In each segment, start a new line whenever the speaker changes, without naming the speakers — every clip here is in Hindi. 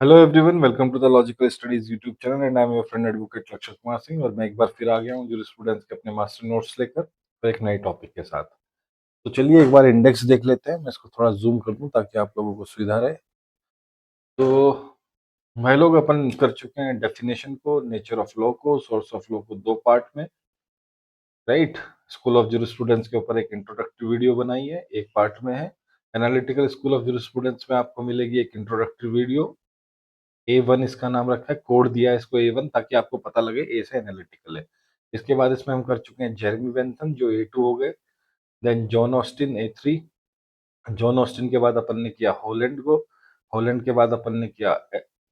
Hello everyone, welcome to the logical studies YouTube channel and I am your friend advocate Lakshan Kumar Singh. और मैं एक बार फिर आ गया हूँ जूरिस्प्रूडेंस के अपने मास्टर नोट्स लेकर और एक नए टॉपिक के साथ। तो चलिए एक बार इंडेक्स देख लेते हैं। मैं इसको थोड़ा जूम कर दूं ताकि आप लोगों को सुविधा रहे। तो भाई लोग, अपन कर चुके हैं डेफिनेशन को, नेचर ऑफ लॉ को, सोर्स ऑफ लॉ को दो पार्ट में, राइट। स्कूल ऑफ जूरिस्प्रूडेंस के ऊपर एक इंट्रोडक्टरी वीडियो बनाई है, एक पार्ट में है। एनालिटिकल स्कूल ऑफ जूरिस्प्रूडेंस में आपको मिलेगी एक इंट्रोडक्टरी वीडियो, A1 इसका नाम रखा है, कोड दिया है इसको A1 ताकि आपको पता लगे ए से एनालिटिकल है। इसके बाद इसमें हम कर चुके हैं जेरेमी बेंथम जो A2 हो गए, then John Austin A3। John Austin के बाद अपन ने किया हॉलैंड को, हॉलैंड के बाद अपन ने किया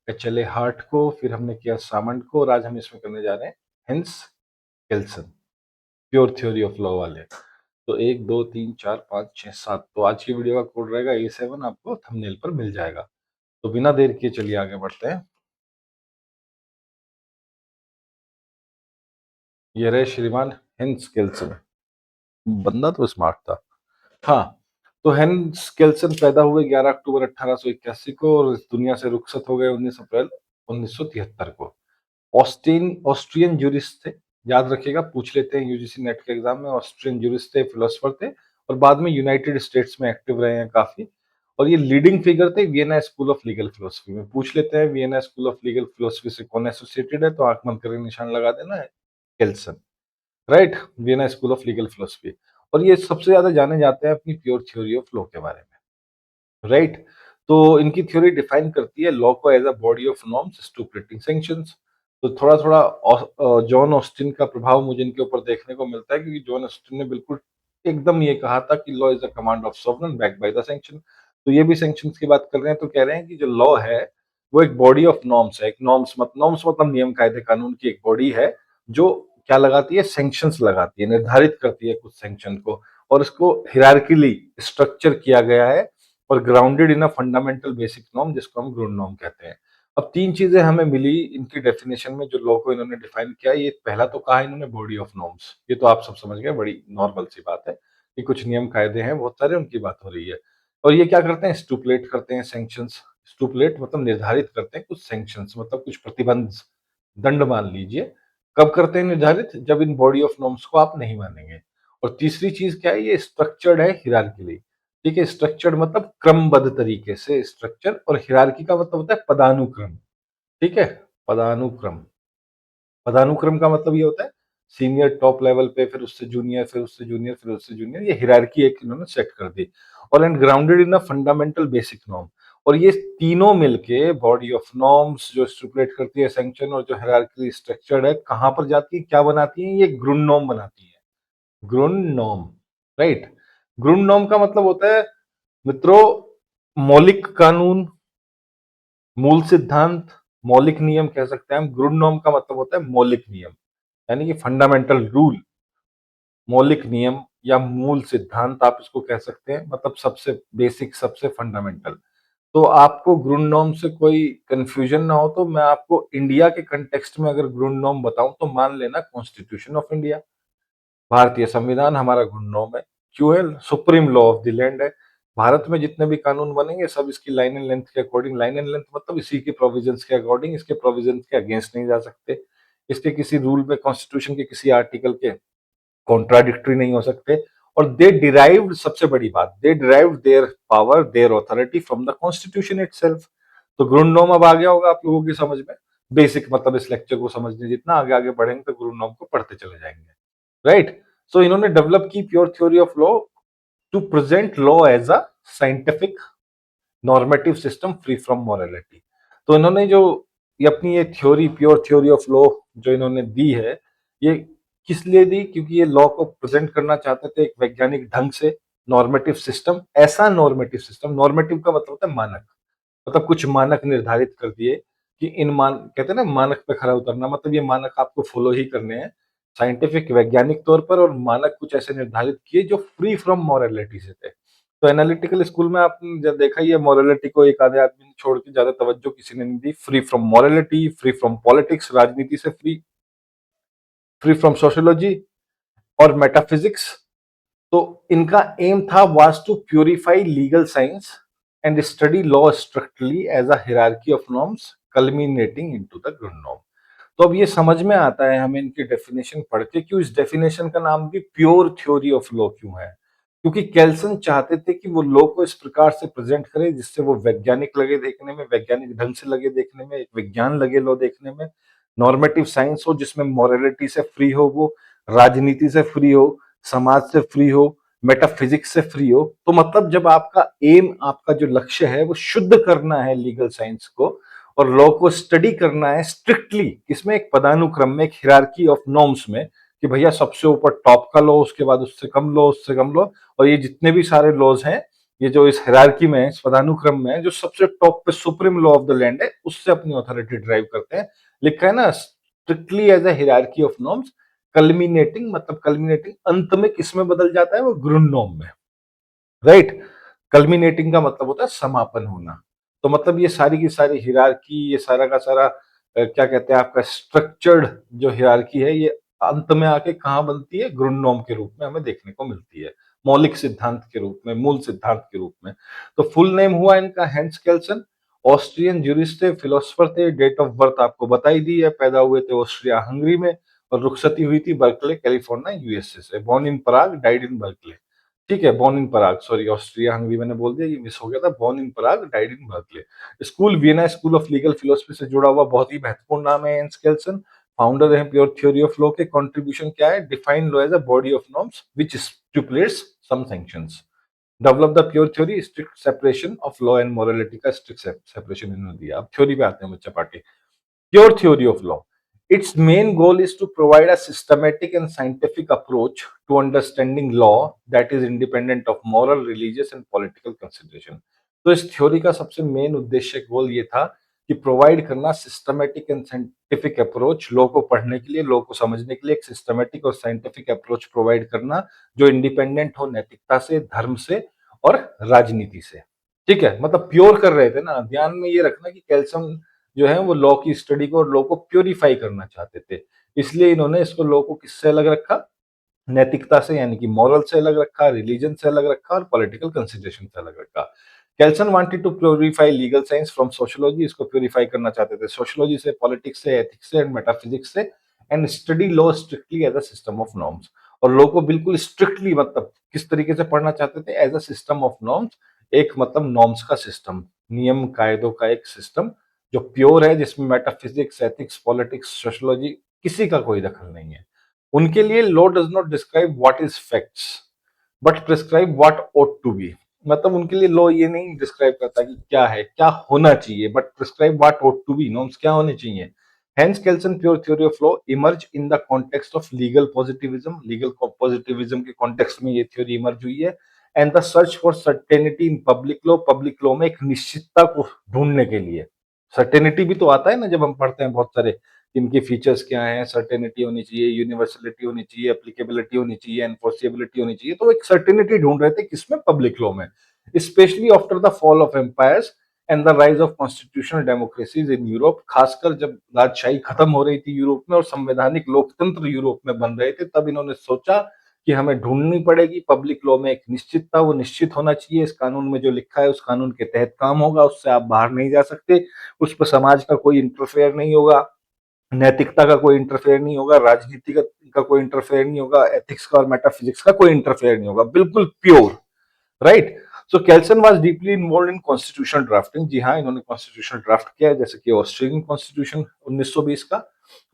HLA हार्ट को, फिर हमने किया सामंड को, और आज हम इसमें करने जा रहे हैं Hans Kelsen, pure theory of law वाले। तो 1 2 3 4 5 6 7, तो आज की वीडियो का कोड रहेगा A7, आपको थंबनेल पर मिल जाएगा। तो बिना देर किए चलिए आगे बढ़ते हैं। ये रहे श्रीमान हेंस केल्सन, बंदा तो स्मार्ट था। हाँ, तो हेंस केल्सन पैदा हुए 11 अक्टूबर 1881 को और इस दुनिया से रुखसत हो गए 19 अप्रैल 1973 को। ऑस्टिन ऑस्ट्रियन जूरिस्ट थे, याद रखिएगा, पूछ लेते हैं यूजीसी नेट के एग्जाम में। ऑस्ट्रियन जूरिस्ट थे, फिलोसफर थे, और बाद में यूनाइटेड स्टेट्स में एक्टिव रहे हैं काफी। और ये लीडिंग फिगर थे Vienna school of legal philosophy में। पूछ लेते हैं Vienna school of legal philosophy से कौन एसोसिएटेड है, तो आंख बंद करके निशान लगा देना है, Kelsen, right. Vienna school of legal philosophy. और ये सबसे ज्यादा जाने जाते हैं अपनी प्योर थ्योरी ऑफ लॉ के बारे में, राइट। तो इनकी थ्योरी डिफाइन करती है लॉ को as a body of norms statutory sanctions. तो थोड़ा थोड़ा जॉन ऑस्टिन का प्रभाव मुझे इनके ऊपर देखने को मिलता है, क्योंकि जॉन ऑस्टिन ने बिल्कुल एकदम ये कहा था कि law is a command of sovereign backed by the sanction. तो ये भी सैंक्शंस की बात कर रहे हैं, तो कह रहे हैं कि जो लॉ है वो एक बॉडी ऑफ नॉर्म्स है। एक नॉर्म्स मतलब नियम कायदे कानून की एक बॉडी है जो क्या लगाती है, सैंक्शंस लगाती है, निर्धारित करती है कुछ सैंक्शन को, और इसको हिरार्किली स्ट्रक्चर किया गया है और grounded in a fundamental basic norm, जिसको हम ग्रुंड नॉर्म कहते हैं। अब तीन चीजें हमें मिली इनकी डेफिनेशन में, जो लॉ को इन्होंने डिफाइन किया। ये पहला तो कहा इन्होंने बॉडी ऑफ नॉर्म्स, ये तो आप सब समझ गए, बड़ी नॉर्मल सी बात है कि कुछ नियम कायदे हैं बहुत सारे, उनकी बात हो रही है। और ये क्या करते हैं, स्टुपलेट करते हैं सैंक्शंस। स्टुपलेट मतलब निर्धारित करते हैं कुछ सैंक्शंस, मतलब कुछ प्रतिबंध, दंड मान लीजिए। कब करते हैं निर्धारित, जब इन बॉडी ऑफ नॉर्म्स को आप नहीं मानेंगे। और तीसरी चीज क्या है, ये स्ट्रक्चर्ड है हिरार्किली। ठीक है, स्ट्रक्चर्ड मतलब क्रमबद्ध तरीके से स्ट्रक्चर, और हिरार्की का मतलब होता है पदानुक्रम। ठीक है, पदानुक्रम। पदानुक्रम का मतलब ये होता है सीनियर टॉप लेवल पे, फिर उससे जूनियर, फिर उससे जूनियर, फिर उससे जूनियर, ये हिरार्की एक इन्होंने सेट कर दी। और and grounded in a fundamental basic norm. और ये तीनों मिलके बॉडी ऑफ नॉर्म्स जो स्टिपुलेट करती है सैंक्शन, और जो हिरार्की स्ट्रक्चर्ड है, कहां पर जाती है, क्या बनाती है, ये ग्रुंड नॉर्म बनाती है। ग्रुंड नॉर्म, राइट। ग्रुंड नॉर्म का मतलब होता है मित्रों मौलिक कानून, मूल सिद्धांत, मौलिक नियम कह सकते हैं हम। ग्रुंड नॉर्म का मतलब होता है मौलिक नियम, यानी कि फंडामेंटल रूल, मौलिक नियम या मूल सिद्धांत आप इसको कह सकते हैं, मतलब सबसे बेसिक, सबसे फंडामेंटल। तो आपको ग्रुंड नॉर्म से कोई कंफ्यूजन ना हो, तो मैं आपको इंडिया के कंटेक्स्ट में अगर ग्रुंड नॉर्म बताऊं तो मान लेना कॉन्स्टिट्यूशन ऑफ इंडिया, भारतीय संविधान हमारा ग्रुंड नॉर्म है। क्यों है, supreme law of the land है। भारत में जितने भी कानून बनेंगे सब इसकी लाइन एंड लेंथ के अकॉर्डिंग, लाइन एंड लेंथ मतलब इसी के प्रोविजंस के अकॉर्डिंग, इसके प्रोविजंस के अगेंस्ट नहीं जा सकते, इसके किसी रूल में, कॉन्स्टिट्यूशन के किसी आर्टिकल के कॉन्ट्राडिक्टरी नहीं हो सकते। और दे डिराइव्ड, सबसे बड़ी बात, they derived their power, their authority from the constitution itself. तो ग्रुंड नॉर्म अब आ गया होगा आप लोगों की समझ में। बेसिक मतलब इस लेक्चर को समझने जितना आगे आगे बढ़ेंगे तो ग्रुंड नॉर्म को पढ़ते चले जाएंगे, राइट। सो इन्होंने डेवलप की pure theory of law to present law as a scientific normative system free from morality. तो इन्होंने जो ये अपनी ये theory, pure theory of law जो इन्होंने दी है, ये किस लिए दी, क्योंकि ये लॉ को प्रेजेंट करना चाहते थे एक वैज्ञानिक ढंग से, नॉर्मेटिव सिस्टम। ऐसा नॉर्मेटिव सिस्टम, नॉर्मेटिव का मतलब होता है मानक, मतलब कुछ मानक निर्धारित कर दिए कि इन मान, कहते हैं ना मानक पे खरा उतरना, मतलब ये मानक आपको फॉलो ही करने हैं साइंटिफिक वैज्ञानिक तौर पर। और मानक कुछ ऐसे निर्धारित किए जो फ्री फ्रॉम मॉरलिटी से थे। तो एनालिटिकल स्कूल में आपने जब देखा ही है, मॉरलिटी को एक आधे आदमी ने छोड़ के ज्यादा तवज्जो किसी ने नहीं दी। Free from morality, free from politics, राजनीति से फ्री, फ्री फ्रॉम सोशियोलॉजी और मेटाफिजिक्स। तो इनका एम था was to purify legal science and study law strictly as a hierarchy of norms culminating into the grund norm. तो अब ये समझ में आता है हमें इनकी डेफिनेशन पढ़ के, क्यों इस डेफिनेशन का नाम भी प्योर थ्योरी ऑफ लॉ क्यों है। क्योंकि केल्सन चाहते थे कि वो लॉ को इस प्रकार से प्रेजेंट करे जिससे वो वैज्ञानिक लगे देखने में, वैज्ञानिक ढंग से लगे देखने में, एक विज्ञान लगे लॉ देखने में, नॉर्मेटिव साइंस हो जिसमें मॉरलिटी से फ्री हो, वो राजनीति से फ्री हो, समाज से फ्री हो, मेटाफिजिक्स से फ्री हो। तो मतलब जब आपका एम, आपका जो लक्ष्य है वो शुद्ध करना है लीगल साइंस को, और लॉ को स्टडी करना है स्ट्रिक्टली, इसमें एक पदानुक्रम में, एक हिरार्की ऑफ नॉर्म्स में, कि भैया सबसे ऊपर टॉप का लॉ, उसके बाद उससे कम लॉ, उससे कम लॉ, और ये जितने भी सारे लॉज हैं, ये जो इस हिरार्की में है, इस पदानुक्रम में है, जो सबसे टॉप पे supreme law of the land है, उससे अपनी अथॉरिटी ड्राइव करते हैं। लिखा है ना, strictly as a hierarchy of norms culminating, मतलब कल्मिनेटिंग अंत में किसमें बदल जाता है, वो ग्रुन नॉर्म में, राइट। कल्मिनेटिंग का मतलब होता है समापन होना। तो मतलब ये सारी की सारी हिरार्की, ये सारा का सारा क्या कहते हैं, आपका स्ट्रक्चर्ड जो हिरार्की है, ये अंत में आके कहाँ बनती है, ग्रुन नॉर्म के रूप में हमें देखने को मिलती है, मौलिक सिद्धांत के रूप में, मूल सिद्धांत के रूप में। तो फुल नेम हुआ इनका हेंस केल्सन, ऑस्ट्रियन ज्यूरिस्ट थे, फिलोसफर थे, डेट ऑफ बर्थ आपको बताई दी है, पैदा हुए थे ऑस्ट्रिया हंगरी में, और रुखसती हुई थी बर्कले कैलिफोर्निया यूएसए से, born in Prague, died in Berkeley. ठीक है, born in Prague, sorry Austria Hungary मैंने बोल दिया, ये मिस हो गया था, born in Prague, died in Berkeley. School Vienna school of legal philosophy से जुड़ा हुआ बहुत ही महत्वपूर्ण नाम है हेंस केल्सन। फाउंडर है प्योर थ्योरी ऑफ लॉ के। कंट्रीब्यूशन क्या है, define law as a body of norms which स्टिपुलेट्स some sanctions, develop the pure theory, strict separation of law and morality का स्ट्रिक्ट सेपरेशन इन्होंने दिया। अब थ्योरी पे आते हैं बच्चा party. Pure theory of law. Its main goal is to provide a systematic and scientific approach to understanding law that is independent of moral, religious and political consideration. तो इस थ्योरी का सबसे मेन उद्देश्य, गोल ये था कि प्रोवाइड करना systematic and scientific approach, law को पढ़ने के लिए, लॉ को समझने के लिए एक सिस्टमेटिक और साइंटिफिक अप्रोच प्रोवाइड करना, जो इंडिपेंडेंट हो नैतिकता से, धर्म से और राजनीति से। ठीक है, मतलब प्योर कर रहे थे ना, ध्यान में ये रखना कि कैल्शियम जो है वो लॉ की स्टडी को और लॉ को प्योरीफाई करना चाहते थे। इसलिए इन्होंने इसको, लॉ को किससे अलग रखा, नैतिकता से, यानी कि मॉरल से अलग रखा, रिलीजन से अलग रखा और पॉलिटिकल कंसिडरेशन से अलग रखा। Kelsen wanted to purify legal science from sociology, इसको प्योरीफाई करना चाहते थे सोशियोलॉजी से, पॉलिटिक्स से, एथिक्स से एंड मेटाफिजिक्स से, and study law strictly as a system of norms. और लॉ को बिल्कुल स्ट्रिक्टली, मतलब किस तरीके से पढ़ना चाहते थे, as a system of norms, एक मतलब नॉर्म्स का सिस्टम, नियम कायदों का एक सिस्टम, जो प्योर है, जिसमें मेटाफिजिक्स, एथिक्स, पॉलिटिक्स, सोशियोलॉजी, किसी का कोई दखल नहीं है। उनके लिए law does not describe what is facts but prescribe what ought to be. मतलब उनके लिए लॉ ये नहीं डिस्क्राइब करता कि क्या है, क्या होना चाहिए, but prescribe what ought to be, norms क्या होने चाहिए। Hence, Kelsen pure theory of law emerge in the context of legal positivism. Legal positivism के context में ये theory emerge हुई है, and the search for certainty in public law. Public law में एक निश्चितता को ढूंढने के लिए, सर्टेनिटी भी तो आता है ना जब हम पढ़ते हैं बहुत सारे, इनके फीचर्स क्या हैं, सर्टेनिटी होनी चाहिए, यूनिवर्सलिटी होनी चाहिए, एप्लीकेबिलिटी होनी चाहिए, एनफोर्सिबिलिटी होनी चाहिए। तो एक सर्टेनिटी ढूंढ रहे थे किसमें, पब्लिक लॉ में, specially after the fall of empires and the rise of constitutional democracies in Europe. खासकर जब राजशाही खत्म हो रही थी यूरोप में और संवैधानिक लोकतंत्र यूरोप में बन रहे थे, तब इन्होंने सोचा कि हमें ढूंढनी पड़ेगी पब्लिक लॉ में एक निश्चितता, वो निश्चित होना चाहिए, इस कानून में जो लिखा है उस कानून के तहत काम होगा, उससे आप बाहर नहीं जा सकते, उस पर समाज का कोई इंटरफेयर नहीं होगा, नैतिकता का कोई इंटरफेयर नहीं होगा, राजनीति का कोई इंटरफेयर नहीं होगा, एथिक्स का और मेटाफिजिक्स का कोई इंटरफेयर नहीं होगा, बिल्कुल pure, right. So Kelsen was deeply involve in constitutional drafting. जी हाँ, इन्होंने कॉन्स्टिट्यूशन ड्राफ्ट किया है, जैसे कि ऑस्ट्रेलियन कॉन्स्टिट्यूशन 1920 का।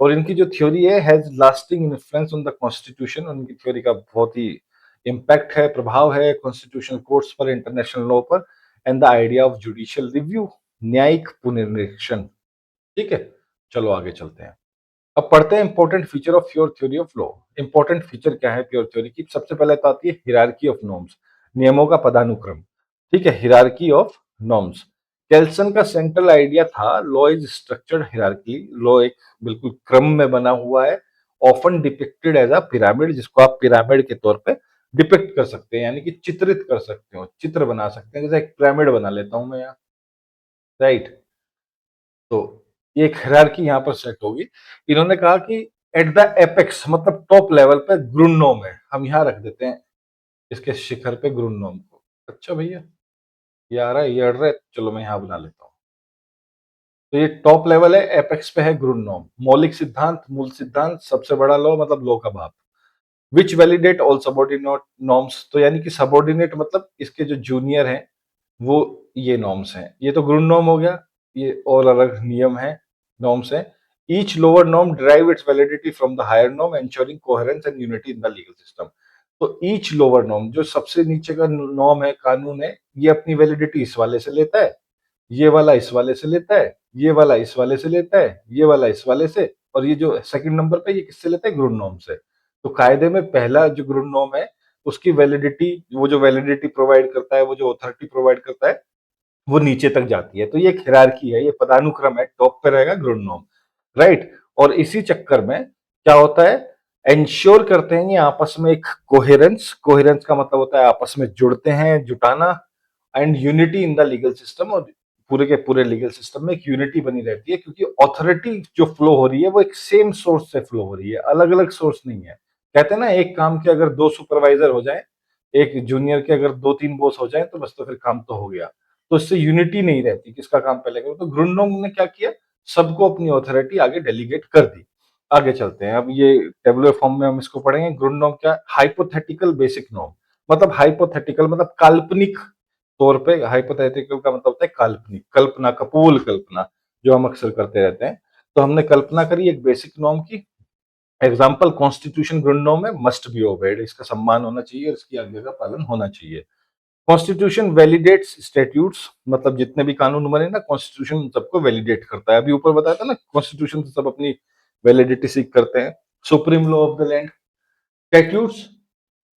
और इनकी जो थ्योरी है has lasting influence on the constitution, उनकी थ्योरी का बहुत ही इम्पैक्ट है, प्रभाव है कॉन्स्टिट्यूशनल कोर्ट्स पर, इंटरनेशनल लॉ पर, and the idea of judicial review, न्यायिक पुनरीक्षण। ठीक है, चलो आगे चलते हैं। अब पढ़ते हैं important feature of pure theory of law. Important feature क्या है प्योर थ्योरी की, सबसे पहले तो आती है हिरार्की ऑफ नॉर्म्स, नियमों का पदानुक्रम। ठीक है, हिरार्की ऑफ नॉर्म्स। केल्सन का सेंट्रल आइडिया था, law is structured hierarchy, law एक बिल्कुल क्रम में बना हुआ है, often depicted as a pyramid, जिसको आप पिरामिड के तौर पे डिपिक्ट कर सकते हैं, यानी कि चित्रित कर सकते हो, चित्र बना सकते हैं, जैसे एक पिरामिड बना लेता हूं मैं यहाँ, राइट। तो ये एक हायरार्की यहाँ पर सेट होगी। इन्होंने कहा कि एट द एपेक्स, मतलब टॉप लेवल पे ग्रुनोम है, हम यहाँ रख देते हैं इसके शिखर पे ग्रुनोम को। अच्छा भैया, ये आ रहा है, ये अड़ रहा है, चलो मैं यहाँ बना लेता हूँ। तो ये टॉप लेवल है, एपेक्स पे है ग्रुन नॉर्म, मौलिक सिद्धांत, मूल सिद्धांत, सबसे बड़ा लॉ मतलब लॉ का बाप। विच वैलिडेट ऑल सबॉर्डिनेट नॉर्म्स, तो यानी कि सबॉर्डिनेट मतलब इसके जो जूनियर हैं वो ये नॉर्म्स हैं। ये तो ग्रुन नॉर्म हो गया, ये और अलग नियम है, नॉर्म्स हैं। Each lower norm derive its validity from the higher norm ensuring coherence and unity in the legal system. तो ईच लोअर नॉर्म, जो सबसे नीचे का नॉर्म है, कानून है, ये अपनी वैलिडिटी इस वाले से लेता है, ये वाला इस वाले से लेता है, ये वाला इस वाले से लेता है, ये वाला इस वाले से, और ये जो सेकंड नंबर पे ये किससे लेता है, ग्रुन नॉर्म से। तो कायदे में पहला जो ग्रुन नॉर्म है उसकी वैलिडिटी, वो जो वैलिडिटी प्रोवाइड करता है, वो जो अथॉरिटी प्रोवाइड करता है, वो नीचे तक जाती है। तो ये एक हायरार्की है, ये पदानुक्रम है, टॉप पे रहेगा ग्रुन नॉर्म, राइट। और इसी चक्कर में क्या होता है, एंश्योर करते हैं ये आपस में एक कोहेरेंस, कोहेरेंस का मतलब होता है आपस में जुड़ते हैं, जुटाना, and unity in the legal system, और पूरे के पूरे लीगल सिस्टम में एक यूनिटी बनी रहती है, क्योंकि ऑथोरिटी जो फ्लो हो रही है वो एक सेम सोर्स से फ्लो हो रही है, अलग अलग सोर्स नहीं है। कहते हैं ना, एक काम के अगर दो सुपरवाइजर हो जाए, एक जूनियर के अगर दो तीन बॉस हो जाए तो बस, तो फिर काम तो हो गया। तो इससे यूनिटी नहीं रहती, किसका काम पहले करो। तो ग्रुनडोंग ने क्या किया, सबको अपनी ऑथोरिटी आगे डेलीगेट कर दी। आगे चलते हैं, अब ये टेबुलर फॉर्म में हम इसको पढ़ेंगे। ग्रुनडोंग क्या, हाइपोथेटिकल बेसिक नॉर्म, मतलब हाइपोथेटिकल मतलब काल्पनिक तौर पे, हाइपोथेटिकल का मतलब होता है काल्पनिक, कल्पना, कपोल कल्पना, जो हम अक्सर करते रहते हैं। तो हमने कल्पना करी एक बेसिक नॉर्म की। एग्जाम्पल, कॉन्स्टिट्यूशन ग्रुन नॉर्म है, मस्ट बी ओबेड, इसका सम्मान होना चाहिए और इसकी आज्ञा का पालन होना चाहिए। कॉन्स्टिट्यूशन वैलिडेट्स स्टैट्यूट्स, मतलब जितने भी कानून बने ना, कॉन्स्टिट्यूशन सबको वैलिडेट करता है। अभी ऊपर बताया था ना, कॉन्स्टिट्यूशन से सब अपनी वैलिडिटी सीख करते हैं। Supreme law of the land, statutes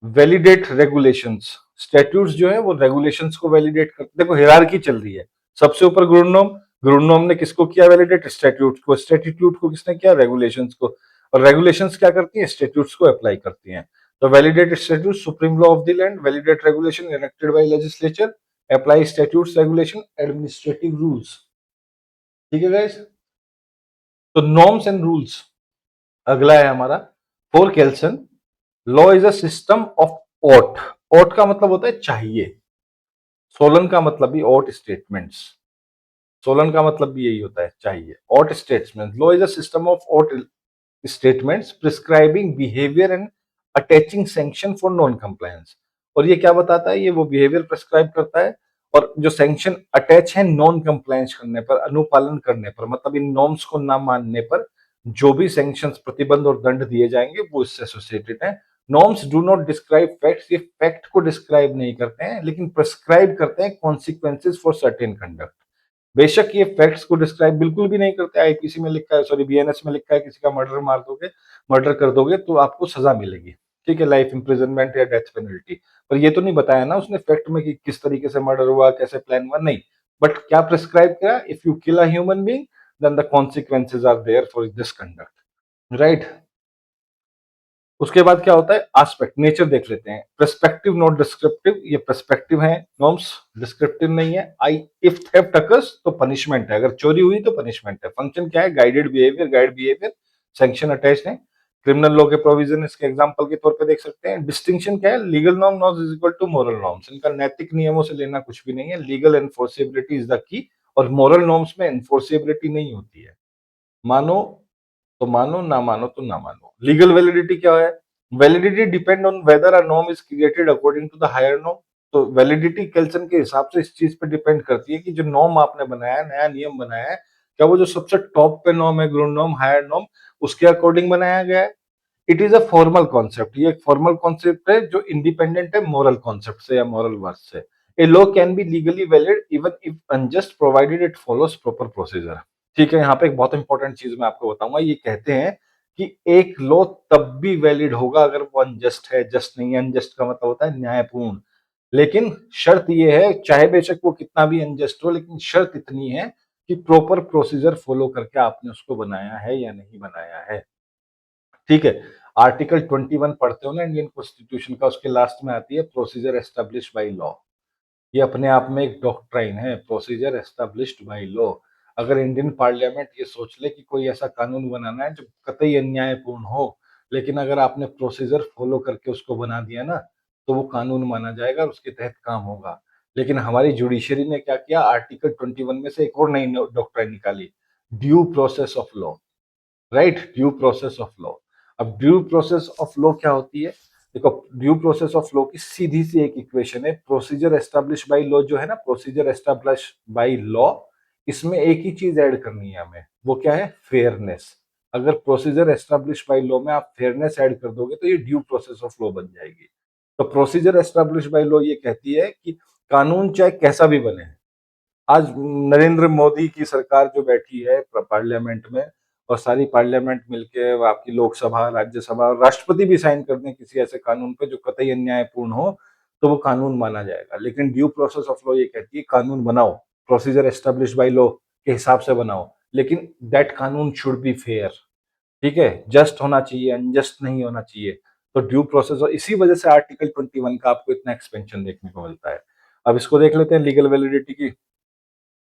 validate regulations, statutes जो है वो रेगुलेशंस को वैलिडेट करते, देखो हिरार्की चल रही है, सबसे ऊपर ग्रुनोम, ग्रुनोम ने किसको किया वैलिडेट, स्टैट्यूट को, स्टैट्यूट को किसने किया, रेगुलेशंस को, और रेगुलेशंस क्या करती हैं, स्टैट्यूट्स को अप्लाई करती हैं। तो validate statute, supreme law of the land, validate regulation enacted by legislature, apply statutes, regulation, administrative rules. ठीक है गाइस, तो नॉर्म्स एंड रूल्स अगला है हमारा। For Kelsen, law is a system of ought, ought का मतलब होता है चाहिए, सोलन का मतलब भी ought स्टेटमेंट्स, सोलन का मतलब भी यही होता है चाहिए, ought statement. Law is a system of ought statements prescribing behaviour and attaching sanction for non compliance. और ये क्या बताता है, ये वो बिहेवियर प्रिस्क्राइब करता है और जो सैंक्शन अटैच है नॉन कंप्लायंस करने पर, अनुपालन करने पर, मतलब इन नॉर्म्स को ना मानने पर जो भी सैंक्शंस, प्रतिबंध और दंड दिए जाएंगे वो इससे एसोसिएटेड है। Norms do not describe facts, ये फैक्ट को डिस्क्राइब नहीं करते हैं लेकिन प्रिस्क्राइब करते हैं कॉन्सिक्वेंसेज फॉर सर्टेन कंडक्ट। बेशक ये फैक्ट्स को डिस्क्राइब बिल्कुल भी नहीं करते, आईपीसी में लिखा है, सॉरी बीएनएस में लिखा है, किसी का मर्डर मार दोगे, मर्डर कर दोगे तो आपको सजा मिलेगी, ठीक है, लाइफ इंप्रिजनमेंट या डेथ पेनल्टी। पर ये तो नहीं बताया ना उसने फैक्ट में कि किस तरीके से मर्डर हुआ, कैसे प्लान हुआ, नहीं। बट क्या प्रिस्क्राइब किया, if you kill a human being then the consequences are there for this conduct, right. उसके बाद क्या होता है, एस्पेक्ट, नेचर देख लेते हैं। पर्सपेक्टिव नॉट डिस्क्रिप्टिव, ये पर्सपेक्टिव है नॉर्म्स, डिस्क्रिप्टिव नहीं है। आई इफ थेफ्ट अकर्स तो पनिशमेंट है, अगर चोरी हुई तो पनिशमेंट है। फंक्शन क्या है, guided behaviour, guide behaviour, sanction attach है। क्रिमिनल लॉ के प्रोविजन इसके एग्जांपल के तौर पे देख सकते हैं। डिस्टिंक्शन क्या है, legal norm not is equal to moral norms, इनका नैतिक नियमों से लेना कुछ भी नहीं है। Legal enforceability is the key, और मोरल नॉर्म्स में एनफोर्सेबिलिटी नहीं होती है, मानो तो मानो, ना मानो तो ना मानो। लीगल वैलिडिटी क्या है, validity depend on whether a norm is created according to the higher norm. तो वैलिडिटी केल्सन के हिसाब से इस चीज पे डिपेंड करती है कि जो नॉर्म आपने बनाया है, नया नियम बनाया है, क्या वो जो सबसे टॉप पे नॉर्म है, ग्रुन नॉर्म, हायर नॉर्म, उसके अकॉर्डिंग बनाया गया है। It is a formal concept, ये एक फॉर्मल कॉन्सेप्ट है जो इंडिपेंडेंट है मोरल कॉन्सेप्ट से या मोरल वर्थ से। A law can be legally valid even if unjust provided it follows proper procedure. ठीक है, यहाँ पे एक बहुत इंपॉर्टेंट चीज मैं आपको बताऊंगा। ये कहते हैं कि एक लॉ तब भी वैलिड होगा अगर वो अनजस्ट है, जस्ट नहीं है। अनजस्ट का मतलब होता है न्यायपूर्ण, लेकिन शर्त ये है, चाहे बेशक वो कितना भी अनजस्ट हो, लेकिन शर्त इतनी है कि प्रॉपर प्रोसीजर फॉलो करके आपने उसको बनाया है या नहीं बनाया है। ठीक है, आर्टिकल 21 पढ़ते हो ना इंडियन कॉन्स्टिट्यूशन का, उसके लास्ट में आती है प्रोसीजर एस्टेब्लिश बाय लॉ। ये अपने आप में एक डॉक्ट्राइन है, प्रोसीजर एस्टेब्लिश्ड बाय लॉ। अगर इंडियन पार्लियामेंट ये सोच ले कि कोई ऐसा कानून बनाना है जो कतई अन्यायपूर्ण हो, लेकिन अगर आपने प्रोसीजर फॉलो करके उसको बना दिया ना, तो वो कानून माना जाएगा और उसके तहत काम होगा। लेकिन हमारी जुडिशरी ने क्या किया, आर्टिकल 21 में से एक और नई डॉक्ट्राइन निकाली, due process of law, right, due process of law. अब ड्यू प्रोसेस ऑफ लॉ क्या होती है? देखो, ड्यू प्रोसेस ऑफ लॉ की सीधी सी एक इक्वेशन है, प्रोसीजर एस्टैब्लिश बाय लॉ जो है ना, प्रोसीजर एस्टैब्लिश बाय लॉ, इसमें एक ही चीज ऐड करनी है हमें, वो क्या है? फेयरनेस। अगर प्रोसीजर एस्टैब्लिश बाय लॉ में आप फेयरनेस ऐड कर दोगे तो ये ड्यू प्रोसेस ऑफ लॉ बन जाएगी। तो प्रोसीजर एस्टैब्लिश बाय लॉ ये कहती है कि कानून चाहे कैसा भी बने, आज नरेंद्र मोदी की सरकार जो बैठी है पार्लियामेंट में, और सारी पार्लियामेंट मिलके आपकी लोकसभा, राज्यसभा और राष्ट्रपति भी साइन कर दें किसी ऐसे कानून पे जो कतई अन्यायपूर्ण हो, तो वो कानून माना जाएगा। लेकिन ड्यू प्रोसेस ऑफ लॉ ये कहती है कानून बनाओ, प्रोसीजर एस्टेब्लिश बाय लॉ के हिसाब से बनाओ, लेकिन दैट कानून शुड बी फेयर, ठीक है, जस्ट होना चाहिए, अनजस्ट नहीं होना चाहिए। तो ड्यू प्रोसेस, और इसी वजह से आर्टिकल 21 का आपको इतना एक्सपेंशन देखने को मिलता है। अब इसको देख लेते हैं लीगल वैलिडिटी की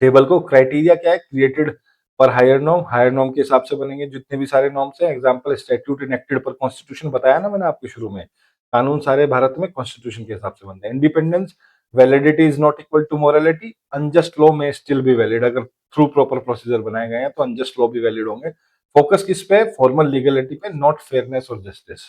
टेबल को। क्राइटेरिया क्या है? क्रिएटेड पर हायर नॉर्म के हिसाब से बनेंगे जितने भी सारे नॉर्म्स हैं। एग्जांपल स्टैट्यूट इनेक्टेड पर कॉन्स्टिट्यूशन, बताया ना मैंने आपको शुरू में, कानून सारे भारत में कॉन्स्टिट्यूशन के हिसाब से बनते हैं। Independence, validity is not equal to morality, unjust law may still be valid, अगर थ्रू प्रॉपर प्रोसीजर बनाए गए हैं तो अनजस्ट लॉ भी वैलिड होंगे। फोकस किस पे? फॉर्मल लीगलिटी पे, नॉट फेयरनेस और जस्टिस।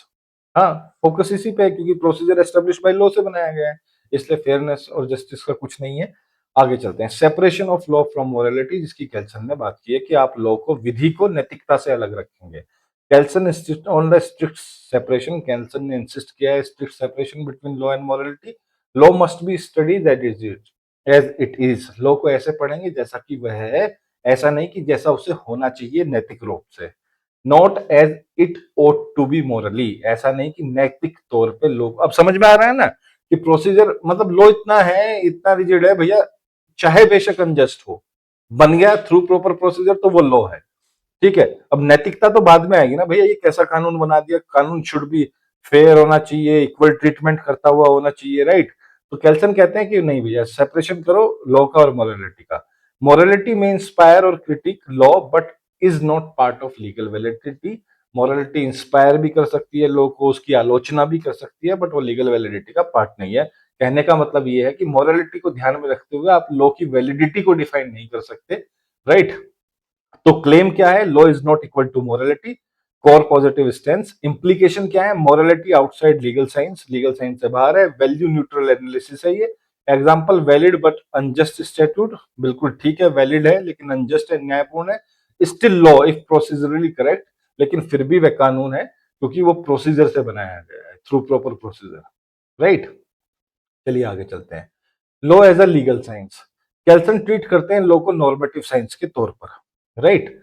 हाँ, फोकस इसी पे है क्योंकि प्रोसीजर एस्टेब्लिश बाय लॉ से बनाया गया है, इसलिए फेयरनेस और जस्टिस का कुछ नहीं है। आगे चलते हैं, separation of law from morality, जिसकी कैल्सन ने बात की है कि आप लॉ को, विधि को नैतिकता से अलग रखेंगे। Kelsen insist on the strict separation, Kelsen ने इंसिस्ट किया है strict separation between law and morality. Law must be studied as it is, law को ऐसे पढ़ेंगे जैसा कि वह है, ऐसा नहीं कि जैसा उसे होना चाहिए नैतिक रूप से। Not as it ought to be morally, ऐसा नहीं कि नैतिक तौर पे लोग, अब समझ में आ रहा है ना कि प्रोसीजर मतलब लॉ इतना है, इतना रिजिड है भैया, चाहे बेशक अनजस्ट हो, बन गया थ्रू प्रॉपर प्रोसीजर तो वो लॉ है, ठीक है। अब नैतिकता तो बाद में आएगी ना भैया, ये कैसा कानून बना दिया, कानून शुड बी फेयर होना चाहिए, इक्वल ट्रीटमेंट करता हुआ होना चाहिए, राइट। तो कैल्सन कहते हैं कि नहीं भैया, सेपरेशन करो लॉ का और मोरालिटी का। मोरालिटी में इंस्पायर और critic law, but is not part of legal validity. Morality inspire भी कर सकती है लॉ को, उसकी आलोचना भी कर सकती है, बट वो लीगल वैलिडिटी का पार्ट नहीं है। कहने का मतलब ये है कि मोरालिटी को ध्यान में रखते हुए आप लॉ की वैलिडिटी को डिफाइन नहीं कर सकते, राइट। तो क्लेम क्या है? Law is not equal to morality, core positive stance. Implication क्या है? Morality outside legal science, legal science से बाहर है। वैल्यू न्यूट्रल एनालिसिस है ये। Example valid but unjust statute, बिल्कुल ठीक है, वैलिड है लेकिन अनजस्ट है, न्यायपूर्ण है। Still law if procedurally correct, लेकिन फिर भी वह कानून है क्योंकि वो प्रोसीजर से बनाया गया है, थ्रू प्रॉपर प्रोसीजर, राइट। चलिए आगे चलते हैं। Law as a legal science, Kelsen treat करते हैं लॉ को नॉर्मेटिव साइंस के तौर पर, राइट।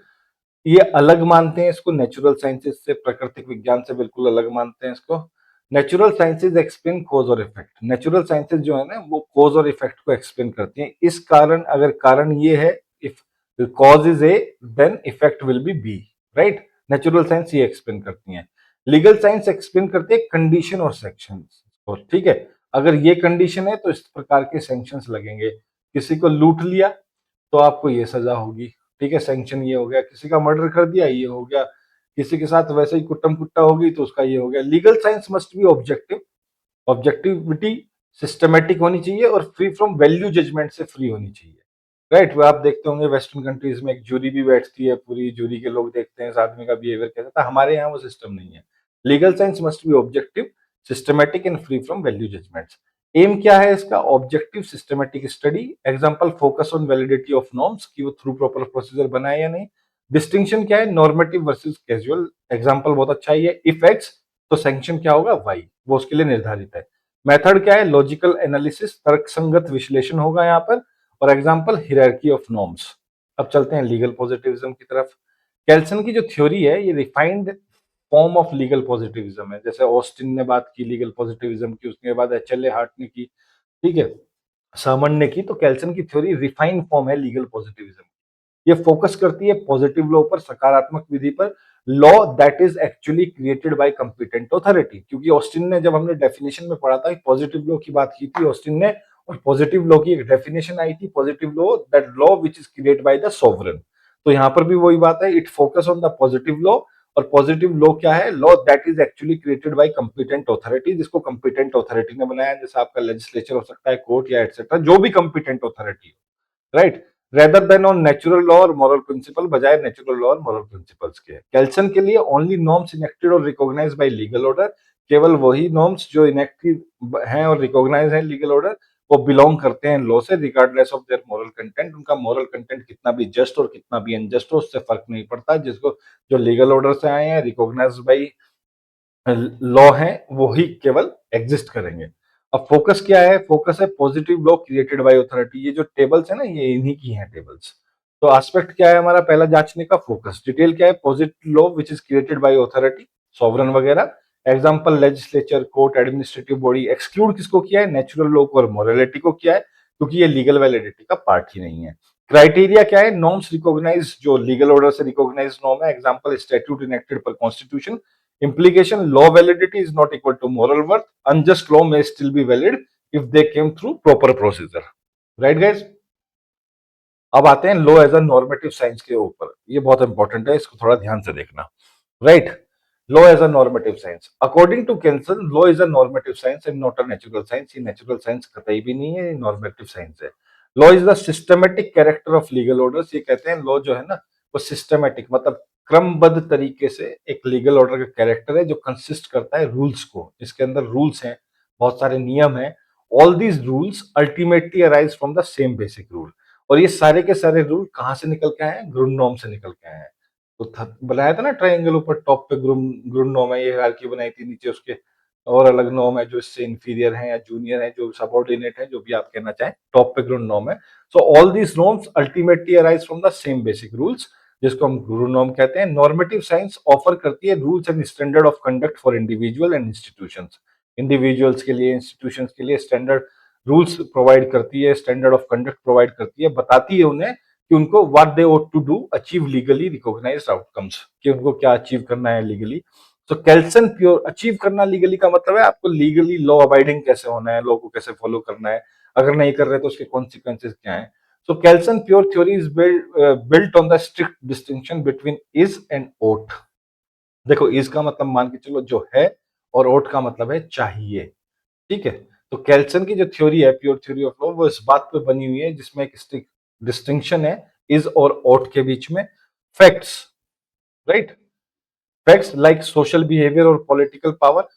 ये अलग मानते हैं इसको नेचुरल साइंसेज से, प्राकृतिक विज्ञान से बिल्कुल अलग मानते हैं इसको। नेचुरल साइंसेज एक्सप्लेन कॉज और इफेक्ट, नेचुरल साइंसेज जो है ना वो कॉज और इफेक्ट को एक्सप्लेन करती हैं। इस कारण, अगर कारण ये है, if cause is A then effect will be B, right. Natural science ये एक्सप्लेन करती हैं। लीगल साइंस एक्सप्लेन करती है कंडीशन और सेक्शन, और ठीक है, अगर ये कंडीशन है तो इस प्रकार के सैंक्शंस लगेंगे। किसी को लूट लिया तो आपको ये सजा होगी, ठीक है, सैंक्शन ये हो गया। किसी का मर्डर कर दिया, ये हो गया। किसी के साथ वैसे ही कुट्टम कुट्टा होगी तो उसका ये हो गया। Legal science must be objective, objectivity systematic होनी चाहिए और फ्री फ्रॉम वैल्यू जजमेंट से फ्री होनी चाहिए, राइट। वो आप देखते होंगे वेस्टर्न कंट्रीज में एक जूरी भी बैठती है, पूरी जूरी के लोग देखते हैं इस आदमी का बिहेवियर कैसा था। हमारे यहाँ वो सिस्टम नहीं है। Legal science must be objective, systematic and free from value judgements. Aim क्या है इसका? Objective systematic study. Example focus on validity of norms, कि वो थ्रू प्रॉपर प्रोसीजर बनाए या नहीं। डिस्टिंक्शन क्या है? Normative versus casual. एग्जांपल बहुत अच्छा ही है, इफ एक्स तो सैंक्शन क्या होगा? वाई, वो उसके लिए निर्धारित है। मेथड क्या है? लॉजिकल एनालिसिस, तर्कसंगत विश्लेषण होगा यहाँ पर। और एग्जांपल हियरार्की ऑफ नॉर्म्स। अब चलते हैं लीगल पॉजिटिविज्म की तरफ। कैल्सन की जो थ्योरी है ये refined form of legal positivism है। जैसे ऑस्टिन ने बात की लीगल पॉजिटिविज्म की, उसके बाद एचएलए हार्ट ने की, ठीक है, सामन ने की। तो कैल्सन की थ्योरी रिफाइंड फॉर्म है लीगल पॉजिटिविज्म। ये फोकस करती है पॉजिटिव लॉ पर, सकारात्मक विधि पर, law that is actually created by competent authority. क्योंकि ऑस्टिन ने, जब हमने डेफिनेशन में पढ़ा था, पॉजिटिव लॉ की बात की थी ऑस्टिन ने, और पॉजिटिव लॉ की एक डेफिनेशन आई थी, positive law that law which is created by the sovereign. तो यहां पर भी वही बात है, it focus on the positive law और पॉजिटिव लॉ क्या है? Law that is actually created by competent authority, जिसको कॉम्पिटेंट ऑथोरिटी ने बनाया, जैसे आपका लेजिस्लेचर हो सकता है, कोर्ट या एटसेट्रा, जो भी competent authority, right, rather than on natural law और मॉरल प्रिंसिपल, बजाय नेचुरल लॉ और मॉरल प्रिंसिपल्स के। केल्सन के लिए ओनली नॉर्म्स इनेक्टेड और रिकॉग्नाइज्ड बाय लीगल ऑर्डर, केवल वही नॉर्म्स जो इनेक्टेड हैं और रिकॉग्नाइज हैं लीगल ऑर्डर, वो बिलोंग करते हैं लॉ से, regardless of their moral content. उनका मॉरल कंटेंट कितना भी जस्ट और कितना भी अनजस्ट हो, उससे फर्क नहीं पड़ता, जिसको जो लीगल ऑर्डर से आए हैं, रिकॉग्नाइज्ड बाई लॉ है, वो ही केवल एग्जिस्ट करेंगे। अब फोकस क्या है? फोकस है positive law created by authority. ये जो टेबल्स है ना, ये इन्हीं की हैं टेबल्स। तो एस्पेक्ट क्या है हमारा पहला जांचने का? फोकस। डिटेल क्या है? Positive law which is created by authority, sovereign वगैरह। Example legislature, court, administrative body. Exclude किसको किया है? नेचुरल लॉ को और मोरालिटी को किया है, क्योंकि ये लीगल वैलिडिटी का पार्ट ही नहीं है। क्राइटेरिया क्या है? नॉर्म्स रिकॉग्नाइज, जो लीगल ऑर्डर से रिकॉग्नाइज नॉर्म है। एग्जांपल स्टैट्यूट इनेक्टेड पर constitution. Implication: law validity is not equal to moral worth. Unjust law may still be valid if they came through proper procedure. Right, guys? अब आते हैं law as a normative science के ऊपर। ये बहुत इंपॉर्टेंट है, इसको थोड़ा ध्यान से देखना। Right, law as a normative science. According to Kelsen, law is a normative science and not a natural science. ये नेचुरल साइंस कतई भी नहीं है, ये नॉर्मेटिव साइंस है। Law is the systematic character of legal orders. ये कहते हैं लॉ जो है ना, वो सिस्टमेटिक मतलब क्रमबद्ध तरीके से एक लीगल ऑर्डर का कैरेक्टर है, जो कंसिस्ट करता है रूल्स को। इसके अंदर रूल्स हैं, बहुत सारे नियम हैं। All these rules ultimately arise from the same basic rule. और ये सारे के सारे रूल कहाँ से निकल के आए हैं? ग्रुन नॉर्म से निकल के आए हैं। तो बनाया था ना ट्रायंगल, ऊपर टॉप पे ग्रुन ग्रुन नॉर्म है, ये हायरार्की बनाई थी, नीचे उसके और अलग नॉर्म है जो इससे इंफीरियर है या जूनियर है, जो सबऑर्डिनेट है, जो भी आप कहना चाहें, टॉप पे ग्रुन नॉर्म है। So all these norms ultimately arise from the same basic rules, जिसको हम ग्रुन नॉर्म कहते हैं। नॉर्मेटिव साइंस ऑफर करती है rules and standard of conduct for individual and institutions. Individuals के लिए, इंस्टीट्यूशंस के लिए स्टैंडर्ड रूल्स प्रोवाइड करती है, स्टैंडर्ड ऑफ कंडक्ट प्रोवाइड करती है, बताती है उन्हें कि उनको what they ought to do achieve legally recognised outcomes, कि उनको क्या अचीव करना है लीगली। तो केल्सन प्योर अचीव करना लीगली का मतलब है आपको लीगली लॉ अबाइडिंग कैसे होना है, लॉ को कैसे फॉलो करना है, अगर नहीं कर रहे तो उसके कॉन्सिक्वेंसेज क्या है। So Kelsen pure theory is built on the strict distinction between is and ought. देखो, इज का मतलब मान के चलो जो है, और ओट का मतलब है चाहिए। ठीक है, तो केल्सन की जो थ्योरी है, प्योर थ्योरी ऑफ लॉ, वो इस बात पे बनी हुई है जिसमें एक डिस्टिंक्शन है इज और ought के बीच में। Facts, right, facts like social behaviour और political power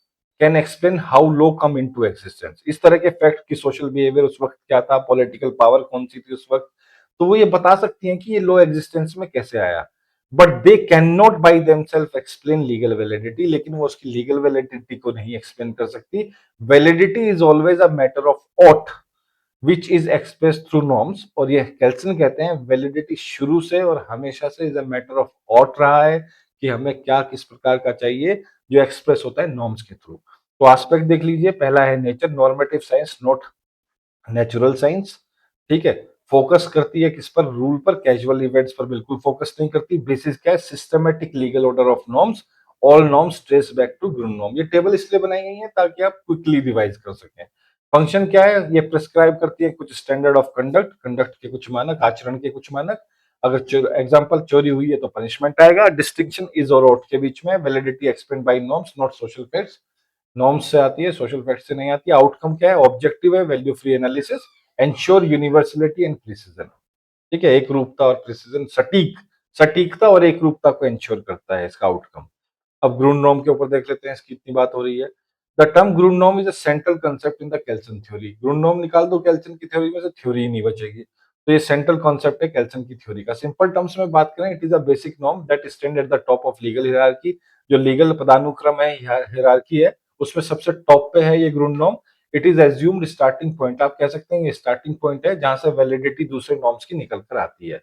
can explain how law come into existence. इस तरह के फैक्ट की सोशल बिहेवियर उस वक्त क्या था, पॉलिटिकल पावर कौन सी थी उस वक्त, तो वो ये बता सकती हैं कि ये लॉ एग्जिस्टेंस में कैसे आया। But they can not by themselves explain legal validity, लेकिन वो उसकी लीगल वैलिडिटी को नहीं एक्सप्लेन कर सकती। Validity is always a matter of ought which is express through norms. और ये केल्सन कहते हैं वैलिडिटी शुरू से और हमेशा से is a matter of ought रहा है, कि हमें क्या किस प्रकार का चाहिए, जो एक्सप्रेस होता है नॉर्म्स के थ्रू। तो एस्पेक्ट देख लीजिए, पहला है nature, normative science not natural science. ठीक है, फोकस करती है किस पर? रूल पर, कैजुअल इवेंट्स पर बिल्कुल फोकस नहीं करती। बेसिस क्या है? Systematic legal order of norms, all norms trace back to grund norm. ये टेबल इसलिए बनाई गई है ताकि आप क्विकली रिवाइज कर सकें। फंक्शन क्या है? ये प्रिस्क्राइब करती है कुछ स्टैंडर्ड ऑफ कंडक्ट, कंडक्ट के कुछ मानक, आचरण के कुछ मानक। अगर एग्जांपल चोरी हुई है तो पनिशमेंट आएगा। डिस्टिंक्शन इज और ought के बीच में। Validity explain by norms not social facts, norms से आती है, सोशल फैक्ट से नहीं आती है। आउटकम क्या है? ऑब्जेक्टिव है, value free analysis, ensure universality and precision. ठीक है, एक रूपता और प्रिसिजन, सटीकता और एक रूपता को एंश्योर करता है इसका आउटकम। अब ग्रुन नॉर्म के ऊपर देख लेते हैं, इसकी इतनी बात हो रही है। The term grund norm is a central concept in the Kelsen theory. Grund norm निकाल दो केल्सन की थ्योरी में से, थ्योरी ही नहीं बचेगी। तो ये सेंट्रल कॉन्सेप्ट है केल्सन की थ्योरी का। सिंपल टर्म्स में बात करें, it is a basic norm that stand at the top of legal hierarchy. जो लीगल पदानुक्रम है, हियरार्की है, उसमें सबसे टॉप पे है ये grund norm. It is assumed starting point, आप कह सकते हैं ये स्टार्टिंग पॉइंट है जहां से वैलिडिटी दूसरे नॉर्म्स की निकल कर आती है।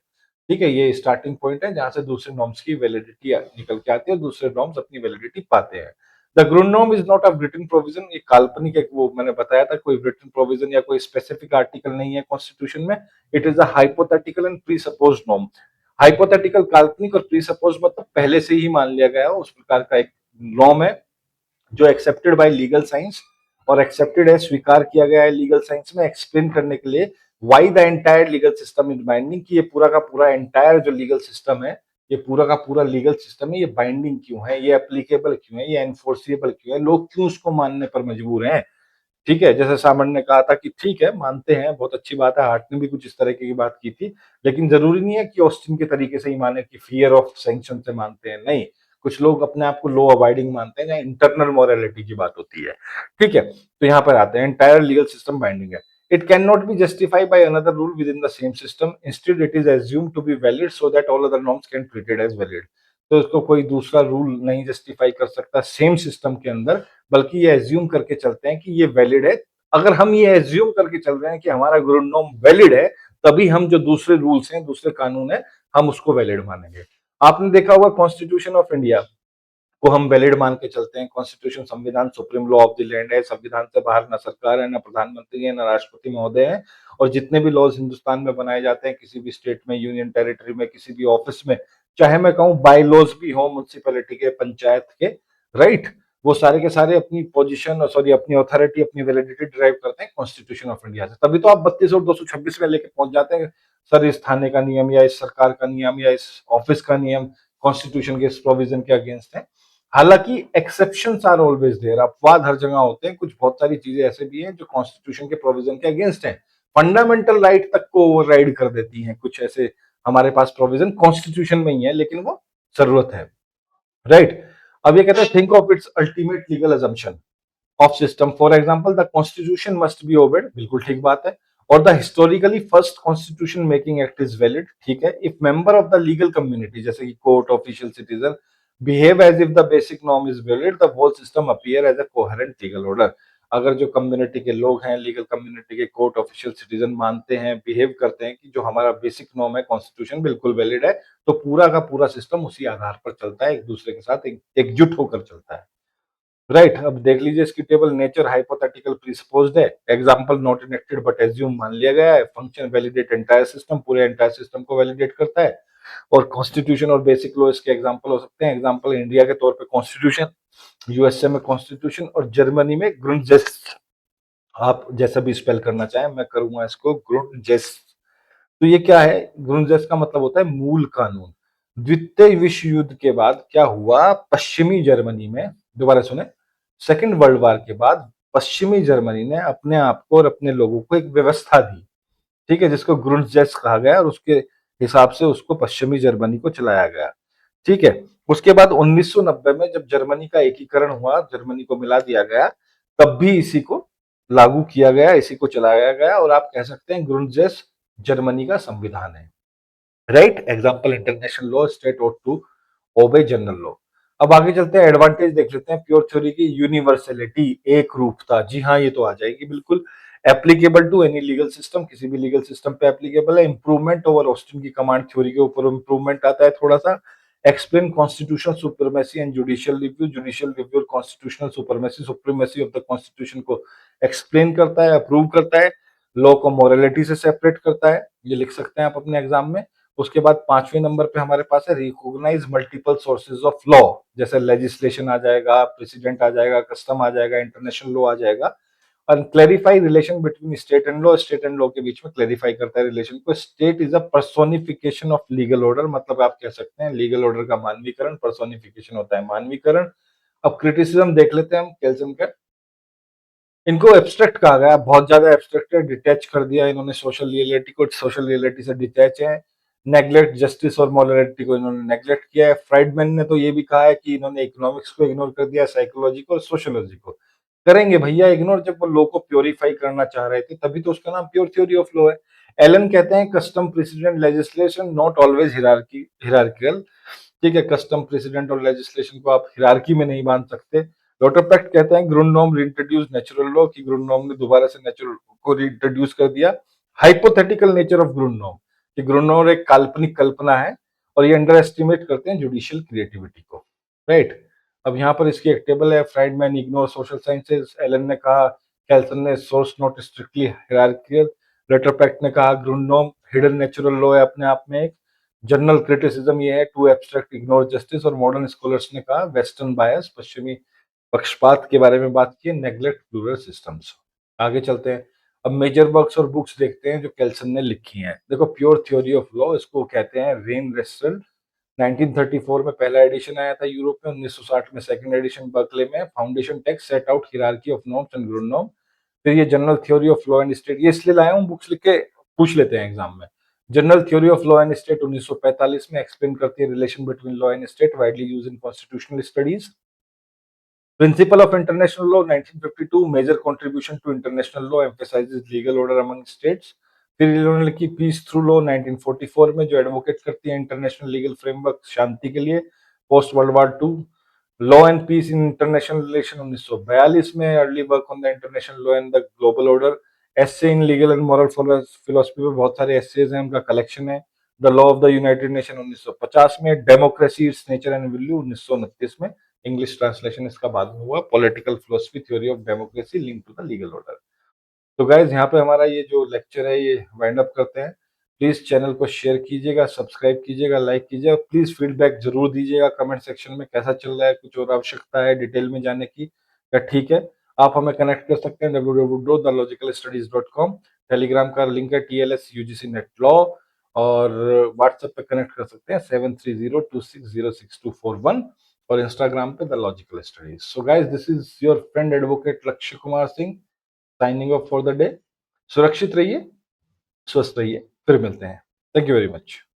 ठीक है, ये स्टार्टिंग पॉइंट है जहां से दूसरे नॉर्म्स की वैलिडिटी निकल के आती है और दूसरे नॉर्म्स अपनी वैलिडिटी पाते हैं। The grund norm is not a written provision, ये काल्पनिक एक, वो मैंने बताया था, कोई रिटन प्रोविजन या कोई स्पेसिफिक आर्टिकल नहीं है कॉन्स्टिट्यूशन में। It is a hypothetical and pre supposed norm. Hypothetical, काल्पनिक, और प्री सपोज मतलब पहले से ही मान लिया गया हो, उस प्रकार का एक नॉर्म है, जो एक्सेप्टेड बाय लीगल साइंस, और एक्सेप्टेड है, स्वीकार किया गया है लीगल साइंस में, एक्सप्लेन करने के लिए why the entire legal system is binding, कि ये पूरा का पूरा एंटायर जो लीगल सिस्टम है ये पूरा का पूरा लीगल सिस्टम है, ये बाइंडिंग क्यों है, ये एप्लीकेबल क्यों है, ये एनफोर्सेबल क्यों है, लोग क्यों उसको मानने पर मजबूर हैं। ठीक है, जैसे सामन ने कहा था कि ठीक है, मानते हैं, बहुत अच्छी बात है, हार्ट ने भी कुछ इस तरीके की बात की थी, लेकिन ज़रूरी नहीं है कि ऑस्टिन के तरीके से ही माने कि फ़ियर ऑफ सैंक्शन से मानते हैं, नहीं। कुछ लोग अपने आप को लॉ अबाइडिंग मानते हैं, जहाँ इंटरनल मोरालिटी की बात होती है। ठीक है, तो यहाँ पर आते हैं, एंटायर लीगल सिस्टम बाइंडिंग है। It cannot be justified by another rule within the same system. Instead, it is assumed to be valid so that all other norms can be treated as valid. तो इसको कोई दूसरा रूल नहीं जस्टिफाई कर सकता सेम सिस्टम के अंदर, बल्कि ये एज्यूम करके चलते हैं कि ये वैलिड है। अगर हम ये एज्यूम करके चल रहे हैं कि हमारा ग्रुप नॉर्म वैलिड है, तभी हम जो दूसरे रूल्स हैं, दूसरे कानून हैं, हम उसको वैलिड मानेंगे। आपने देखा होगा कॉन्स्टिट्यूशन ऑफ इंडिया को हम वैलिड मान के चलते हैं। कॉन्स्टिट्यूशन संविधान supreme law of the land है, संविधान से बाहर ना सरकार है, ना प्रधानमंत्री है, ना राष्ट्रपति महोदय है, और जितने भी लॉज हिंदुस्तान में बनाए जाते हैं, किसी भी स्टेट में, यूनियन टेरिटरी में, किसी भी ऑफिस में, चाहे मैं कहूँ बाई लॉज भी हो, म्यूनसिपैलिटी के, पंचायत के, राइट, वो सारे के सारे अपनी पोजीशन, सॉरी अपनी अथॉरिटी, अपनी वैलिडिटी ड्राइव करते हैं कॉन्स्टिट्यूशन ऑफ इंडिया से। तभी तो आप 32 और 226 में लेके पहुंच जाते हैं, सर इस थाने का नियम या इस सरकार का नियम या इस ऑफिस का नियम कॉन्स्टिट्यूशन के इस प्रोविजन के अगेंस्ट है। हालांकि एक्सेप्शंस आर ऑलवेज देयर, अपवाद हर जगह होते हैं, कुछ बहुत सारी चीजें ऐसे भी हैं जो कॉन्स्टिट्यूशन के प्रोविजन के अगेंस्ट हैं, फंडामेंटल राइट तक को ओवरराइड कर देती हैं। कुछ ऐसे हमारे पास प्रोविजन कॉन्स्टिट्यूशन में ही है, लेकिन वो जरूरत है, राइट। अब ये कहते हैं think of its ultimate legal assumption of system, for example the constitution must be obeyed, बिल्कुल ठीक बात है, और the historically first constitution making act is valid, ठीक है, if member of the legal community, जैसे कि court, official, citizen, behave as if the basic norm is valid, the whole system appear as a coherent legal order। अगर जो कम्युनिटी के लोग हैं, लीगल कम्युनिटी के, कोर्ट, ऑफिशियल, सिटीजन मानते हैं, बिहेव करते हैं कि जो हमारा बेसिक नॉर्म है, कॉन्स्टिट्यूशन बिल्कुल वैलिड है, तो पूरा का पूरा सिस्टम उसी आधार पर चलता है, एक दूसरे के साथ एकजुट होकर चलता है, राइट। अब देख लीजिए इसकी टेबल, नेचर हाइपोथेटिकल प्रीसपोज्ड है, example not enacted but assume मान लिया गया है, फंक्शन वैलिडेट एंटायर सिस्टम, पूरे एंटायर सिस्टम को वैलिडेट करता है, और कॉन्स्टिट्यूशन और बेसिक लॉ इसके एग्जांपल हो सकते हैं। एग्जांपल इंडिया के तौर पे कॉन्स्टिट्यूशन, यूएसए में कॉन्स्टिट्यूशन, और जर्मनी में ग्रुंडजेस, आप जैसा भी स्पेल करना चाहें, मैं करूंगा इसको ग्रुंडजेस। तो ये क्या है, ग्रुंडजेस का मतलब होता है मूल कानून। द्वितीय विश्व युद्ध के बाद क्या हुआ, पश्चिमी जर्मनी में, दोबारा सुने, सेकेंड वर्ल्ड वॉर के बाद पश्चिमी जर्मनी ने अपने आप को और अपने लोगों को एक व्यवस्था दी, ठीक है, जिसको ग्रुंडजेस कहा गया, और उसके हिसाब से उसको पश्चिमी जर्मनी को चलाया गया, ठीक है। उसके बाद 1990 में जब जर्मनी का एकीकरण हुआ, जर्मनी को मिला दिया गया, तब भी इसी को लागू किया गया, इसी को चलाया गया, और आप कह सकते हैं ग्रुंडजेस जर्मनी का संविधान है, right. Example international law, state ought to obey general law. अब आगे चलते हैं, एडवांटेज देख लेते हैं प्योर थ्योरी की, यूनिवर्सलिटी, एक रूपता, जी हाँ, ये तो आ जाएगी बिल्कुल। Applicable to any legal system, किसी भी लीगल सिस्टम पे एप्लीकेबल है। इंप्रूवमेंट ओवर ऑस्टिन की कमांड थ्योरी के ऊपर इंप्रूवमेंट आता है थोड़ा सा। Explain constitutional supremacy and judicial review constitutional supremacy, supremacy of the constitution को एक्सप्लेन करता है, अप्रूव करता है। लॉ को मोरालिटी से सेपरेट करता है, ये लिख सकते हैं आप अपने एग्जाम में। उसके बाद 5वें नंबर पे हमारे पास है recognise multiple sources of law, जैसे लेजिस्लेशन आ जाएगा, प्रेसिडेंट आ जाएगा, कस्टम आ जाएगा, इंटरनेशनल लॉ आ जाएगा। और clarify relation between state and law के बीच में क्लैरिफाई करता है रिलेशन को। State is a personification of legal order, मतलब आप कह सकते हैं लीगल ऑर्डर का मानवीकरण, पर्सोनिफिकेशन होता है मानवीकरण। अब क्रिटिसिज्म देख लेते हैं हम कैल्सियम का। इनको एब्स्ट्रैक्ट कहा गया, बहुत ज्यादा एब्स्ट्रैक्ट है, डिटैच कर दिया इन्होंने सोशल रियलिटी को, सोशल रियलिटी से डिटैच है। नेग्लेक्ट जस्टिस और मोरालिटी को इन्होंने नेग्लेक्ट किया है। फ्राइडमैन ने तो ये भी कहा है कि इन्होंने इकोनॉमिक्स को इग्नोर कर दिया, साइकोलॉजी को और सोशियोलॉजी को। करेंगे भैया इग्नोर, जब वो लॉ को प्योरीफाई करना चाह रहे थे, तभी तो उसका नाम प्योर थ्योरी ऑफ लॉ है। एलन कहते हैं custom president legislation not always hierarchical, ठीक है, कस्टम प्रेसिडेंट और लेजिस्लेशन को आप हिरार्की में नहीं बांध सकते। लोटरपेक्ट कहते हैं ग्रुंड नॉर्म रीइंट्रोड्यूस नेचुरल लॉ, की ग्रुंड नॉर्म ने दोबारा से नेचुरल को रीइंट्रोड्यूस कर दिया। हाइपोथेटिकल नेचर ऑफ ग्रुंड नॉर्म, कि ग्रुंड नॉर्म एक काल्पनिक कल्पना है, और ये अंडर एस्टिमेट करते हैं जुडिशियल क्रिएटिविटी को, राइट। अब यहाँ पर इसकी एक टेबल है, Friedman ignore social sciences, Allen ने कहा, कैल्सन ने source not strictly hierarchical, Lauterpacht ने कहा grundnorm hidden natural law है अपने आप में एक। जनरल क्रिटिसिज्म ये है टू एब्स्ट्रैक्ट इग्नोर जस्टिस, और मॉडर्न स्कॉलर्स ने कहा वेस्टर्न बायस, पश्चिमी पक्षपात के बारे में बात की, नेग्लेक्ट प्लूरल सिस्टम्स। आगे चलते हैं, अब मेजर वर्क्स और बुक्स देखते हैं जो कैल्सन ने लिखी हैं। देखो प्योर थ्योरी ऑफ लॉ, इसको कहते हैं रेन रेस्टल 1934 में पहला एडिशन आया था यूरोप में, 1960 में सेकंड एडिशन बर्कले में। Foundation text set out hierarchy of norms and grund norm. फिर ये general theory of law and state, ये इसलिए लाया हूँ, बुक्स लिख के पूछ लेते हैं एग्जाम में। General theory of law and state 1945 में एक्सप्लेन करती है relation between law and state, widely use in constitutional studies. Principle of international law 1952, major contribution to international law, emphasises legal order among states. फिर इन्होंने लिखी पीस थ्रू लॉ 1944 में, जो एडवोकेट करती है इंटरनेशनल लीगल फ्रेमवर्क शांति के लिए post world war two. Law and peace in international relation 1942 में, early work on the international law and the global order. Essay in legal and moral philosophy में बहुत सारे एसेज हैं, उनका कलेक्शन है। The law of the United Nation 1950 में, democracy its nature and value 1929 में, इंग्लिश ट्रांसलेशन इसका बाद में हुआ, political philosophy theory of democracy link to the legal order. तो गाइज यहाँ पे हमारा ये जो लेक्चर है ये वाइंड अप करते हैं। प्लीज चैनल को शेयर कीजिएगा, सब्सक्राइब कीजिएगा, लाइक कीजिएगा, प्लीज फीडबैक जरूर दीजिएगा कमेंट सेक्शन में, कैसा चल रहा है, कुछ और आवश्यकता है डिटेल में जाने की या ठीक है। आप हमें कनेक्ट कर सकते हैं www.thelogicalstudies.com। टेलीग्राम का लिंक है TLS UGC नेट लॉ, और व्हाट्सएप पे कनेक्ट कर सकते हैं 7302606241, और इंस्टाग्राम पे the logical studies. So guys, this is your friend advocate Lakshya Kumar Singh signing off for the day. सुरक्षित रहिए, स्वस्थ रहिए, फिर मिलते हैं। Thank you very much.